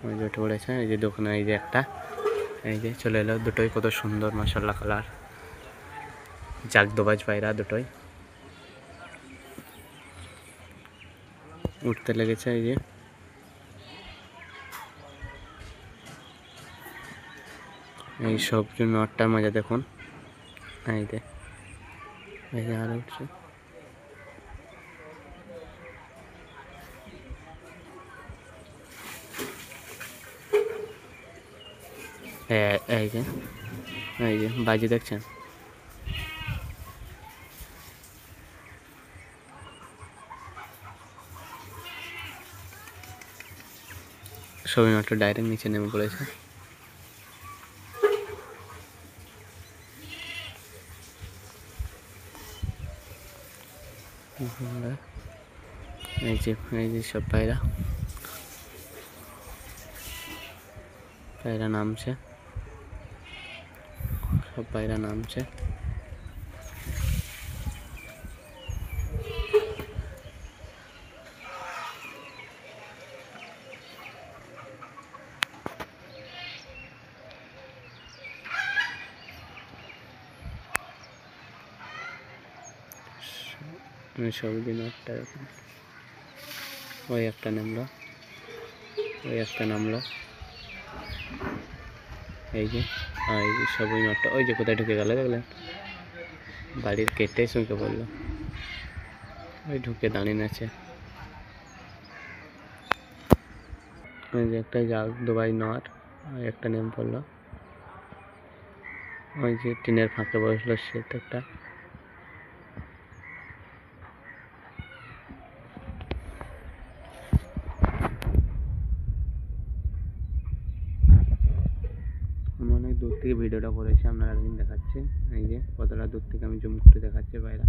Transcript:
ওই যে উঠে পড়েছে, এই যে দোকানে এই যে একটা, এই যে চলে এলো দুটোই, কত সুন্দর মাশাআল্লাহ কালার, জাগদোবাজ পায়রা দুটোই উঠতে লেগেছে। এই যে এই সব নটটার মজা দেখুন, এই যে আরো উঠছে, এই যে বাজি দেখছেন, সবই মাত্র ডাইরেক্ট নিচে নেমে পড়েছে। এই যে সব পায়রা নামছে, সব পায়রা নামছে। সবদিন একটা ওই একটা নামলো, এই যে সবই নটটা, ওই যে কোথায় ঢুকে গেল দেখলেন, বাড়ির কেটে শুনকে বললো, ওই ঢুকে দাঁড়িয়ে আছে। ওই যে একটা জাগদোবাজ নট, ওই একটা নেম পড়লো, ওই যে টিনের ফাঁকে বসলো সেটা একটা। আমি অনেক দূর থেকে ভিডিওটা করেছি, আপনারা একদিন দেখাচ্ছি, এই যে কতটা দূর থেকে আমি জুম করে দেখাচ্ছি বাইরে।